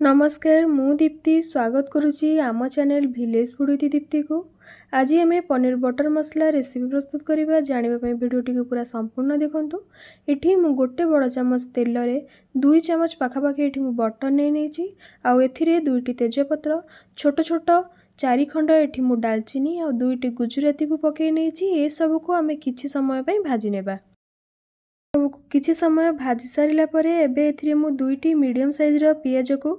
नमस्कार मु दीप्ति स्वागत करुच्ची आम channel village food with Deepti को। आज आम पनीर बटर मसला रेसिपी प्रस्तुत करवा जानापी भिडियोटी को पूरा संपूर्ण देखूँ। ये मु गोटे बड़ चामच तेल रे 2 चामच पाखापाखि ये बटर नहीं आउ दुईटी तेजपत्र छोट छोट 4 खंड ये मु डालचीनी आ 2टी गुजराती को पकई नहीं सब को आम कि समय भाजी नेबा। किछि समय भाजी सारिला परे एबे एथिरे मु 2टी मीडियम साइज रो पियाज को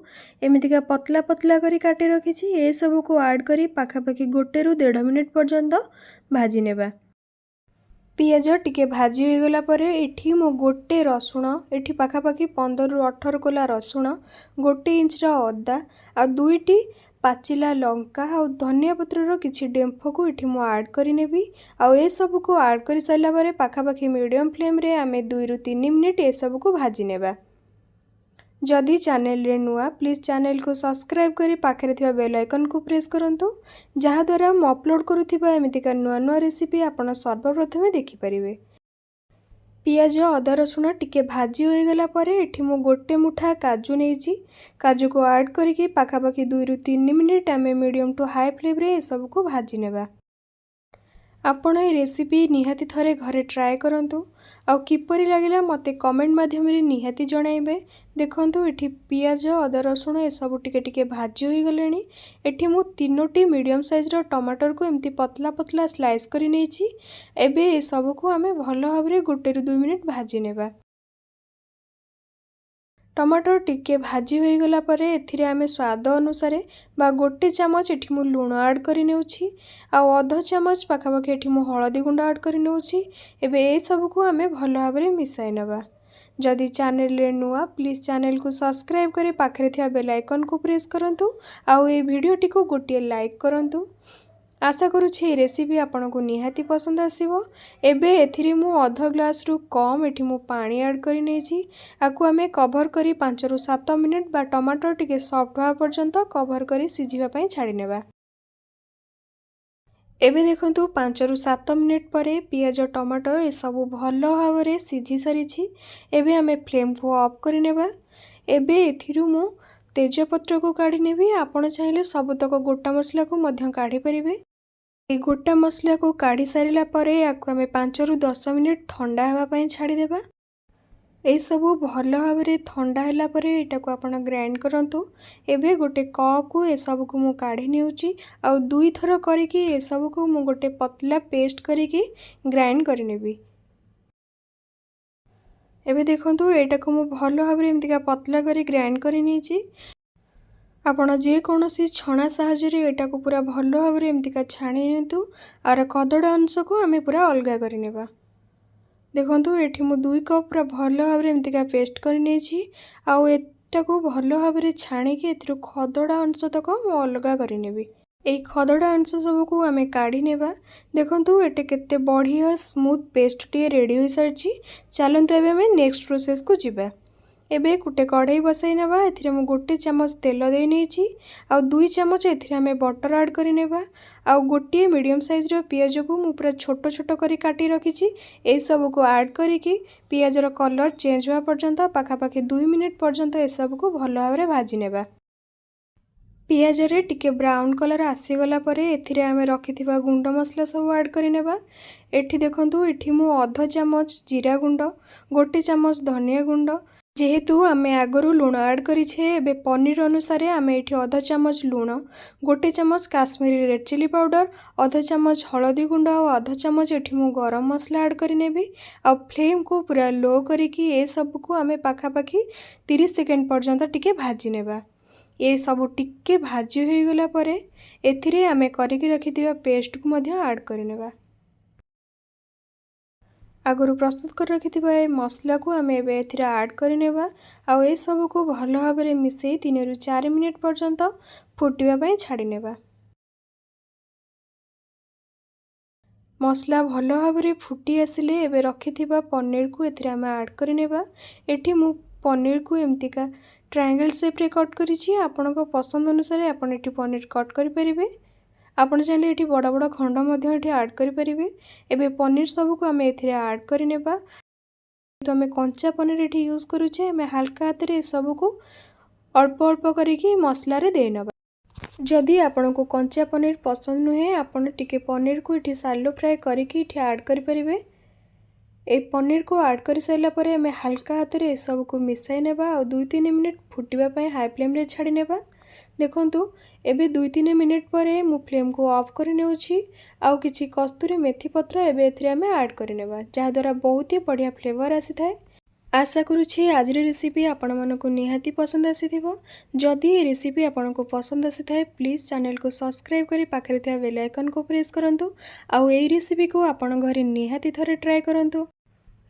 एमितिका पतला पतला करी काटी रखिछि। ए सब को ऐड करी पाखापाखि 1 ରୁ 1.5 मिनिट पर्यंत भाजी नेबा। पियाज टिके भाजी हो गला परे एठी मु गोटे रसुण एठी पाखापाखि 15 ରୁ 18 कोला रसुण 1 इंच रो अदा आ 2टी पाचिला लंका आ धनिया पत्र किछि डेम्फ को इठी मु ऐड करि नेबी। आ ए सब को ऐड करि साइला बारे पाखापाखि मीडियम फ्लेम रे आमे 2 ରୁ 3 मिनिट ए सब को भाजी नेबा। जदि चैनल रे नुआ प्लीज चैनल को सब्सक्राइब करी पाखरे थिबा बेल आइकन को प्रेस करंतु जहा द्वारा हम अपलोड करूथिबा एमितिका नुआ नुआ रेसिपी आपण सर्वप्रथमे देखि परिबे। पियाज अदा रसुण टिके भाजी हो गला परे एठी मु गोटे मुठा काजू नेइची। काजू को ऐड करके पाखापाखि 2 ରୁ 3 मिनिट आमे मीडियम टू हाई फ्लेम रे सब को भाजी नेबा। आपण ए रेसिपी निहाती थरे घरे ट्राए करंतु आ किपरि लागिला मते कमेंट माध्यम रे निहाती जणाइबे। देखंतु एठी पियाज अदा रसुण ए सब टिके टिके भाजी हो गलेनी। एठी मु 3टी मीडियम साइज रो टमाटर को एमती पतला पतला स्लाइस करी नेइची। एबे ए सब को आमे भलो भाबरे 1 ରୁ 2 मिनिट भाजी नेबा। टमाटर टिके भाजी हो गला परे एथिरे आमे स्वाद अनुसार बा 1 चामच एठी मु लूण ऐड करि नेउछि आ आधा चामच पाखापाखि एठी मु हळदी गुंड ऐड करि नेउछि। एबे ए सब को आमे भलो भाबरे मिसाइ नेबा। जदि चैनल रे नुआ प्लीज चैनल को सब्सक्राइब करी पाखरे थिया बेल आइकन को प्रेस करंतु आउ ए वीडियोटी को गोटे लाइक करंतु। आशा करुछि ए रेसिपी आपन को निहाती पसंद आसीबो। एबे एथिरे मु आधा ग्लास रु कम एठी मु पानी ऐड करि नेछि। आकु आमे कवर करी 5 ରୁ 7 मिनिट बा टमाटर टिके सॉफ्ट होआ पर्यंत कवर करी सिझिबा पई छाडी नेबा। एबे देखंतु 5 ରୁ 7 मिनिट परे पियाज टमाटर ए सब भलो भाबरे सिझी सारिछि। एबे आमे फ्लेम को ऑफ करि नेबा। एबे एथिरु मु तेजपत्र को काढी नेबी। आपण चाहिले सबतक गोटा मसला को मध्य काढी परिबे। ए गोटा मसला को काढ़ी सारिला परे याकु आमे 5 ରୁ 10 मिनिट ठंडा हेबा पई छाडी देबा। ए सब भलो भाबरे ठंडा हैला परे एटा को आपण ग्राइंड करंतु। एबे गोटे कप को ए सब को मु काढी नेउची आ 2 थरो करिकि ए सब को मु गोटे पतला पेस्ट करिकि ग्राइंड करि नेबी। एबे देखंतु एटा को मु भलो भाबरे एमतिका पतला करी ग्राइंड करि नेची। आपण जे कोनोसी छणा साहाय्य रे एटा को पूरा भलो भाबरे एमतिका छाणी नियंतु आर कदड़ा अंश को आमे पूरा अलगा करि नेबा। देखंतु एठी मु 2 कप पूरा भलो भाबरे एमतिका पेस्ट करि नेछि आ एटा को भलो भाबरे छाणी के एथिरु खदड़ा अंश तक मु अलगा करि नेबी। ए खदड़ा अंश सब को आमे काढी नेबा। देखंतु एटे केते बढ़िया स्मूथ पेस्ट टी रेडी होई सारछि। चलंतु एबे हम नेक्स्ट प्रोसेस को जिबा। एबे गोटे कढ़ाई बसाई नेबा। एथिरे मु 1 चामच तेल देई नेछि आ 2 चामच एथिरे हमें बटर ऐड करि नेबा। आ गोटे मीडियम साइज रो पियाज को मु पूरा छोट छोट करी काटी रखिछि। ए सब को ऐड करिकि पियाज रो कलर चेंज होआ पर्यंत पाखापाखि 2 मिनिट पर्यंत ए सब को भलो भाबरे भाजी नेबा। पियाज रे टिके ब्राउन कलर आसी गला परे एथिरे हमें रखिथिबा गुंड मसला सब ऐड करि नेबा। एठी देखंतु एठी मु आधा चामच जीरा गुंड 1 चामच धनिया गुंड जेहेतु आमे आगरू लूण ऐड करिछे एबे पनीर अनुसार आमे एठी आधा चामच लूण 1 चामच काश्मीरी रेड चिली पाउडर आधा चामच हळदी गुंड और आधा चामच एठी मु गरम मसला ऐड करि नेबी। आ फ्लेम को पूरा लो करिकि ए सब को आमे पाखापाखि 30 सेकेंड पर्यंत टिके भाजी नेबा। ए सब टिके भाजी हो गला परे एथिरे आमे करिकि रखिथिबा पेस्ट को मध्य ऐड करि नेबा। आगरू प्रस्तुत कर रखिथिबा ए मसला को आमे एबे एथिरे ऐड करि नेबा आ ए सब को भलो भाबरे मिसेई 3 ରୁ 4 मिनिट पर्यंत फुटिबा पई छाडी नेबा। मसला भलो भाबरे फुटी आसिले एबे रखिथिबा पनीर को एथिरे आमे ऐड करि नेबा। एठी मु पनीर को एमतिका ट्रायंगल शेप रे कट करिछि। आपन को पसंद अनुसार आपन एठी पनीर कट करि परिबे। आपण चाहिले एठी बड़ा बड़ा खंड मध्य एठी ऐड करि परिबे। एबे पनीर सब को आमे एथिरे ऐड करि नेबा। तो आमे कंचा पनीर एठी यूज करूछे। आमे हल्का हाथ रे सब को अल्प अल्प करिकी मसलारे देनबा। जदि आपनको कंचा पनीर पसंद नुहे आपण टिके पनीर को इठी सालो फ्राए करिकी इठी ऐड करि परिबे। ए पनीर को ऐड कर साइला परे हमें हल्का हाथ रे सब को मिसाई नेबा और 2-3 मिनिट फुटिबा पय हाई फ्लेम रे छाड़ी नेबा। देखंतु एबे 2-3 मिनिट परे मु फ्लेम को ऑफ कर नेउछि आउ किछि कस्तूरी मेथी पत्र एबे एथरे हमें ऐड कर नेबा जहा द्वारा बहुत ही बढ़िया फ्लेवर आसी थाए। आशा करुछि आज रेसिपी आपण मानको निहाती पसंद आसीथिबो। जदि ए रेसिपी आपनको पसंद आसी थाए प्लीज चैनल को सब्सक्राइब करी पाखरे थिया बेल आइकन को प्रेस करंतु आउ एई रेसिपी को आपण घरे निहाती थरे ट्राई करंतु।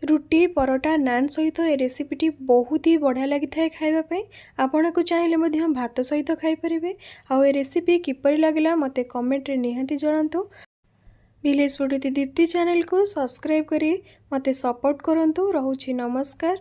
रुटी परोटा नान सहित ए रेसिपीटी बहुत ही बढ़िया लगी थाए खाइबा पे। आपण को चाहिले मध्य भात सहित खाई परिबे। आउ ए रेसिपी किपरि लागला मते कमेंट रे निहाती जणांतु। Village food with Deepti channel को सब्सक्राइब करी मते सपोर्ट करंतु। रहुछि नमस्कार।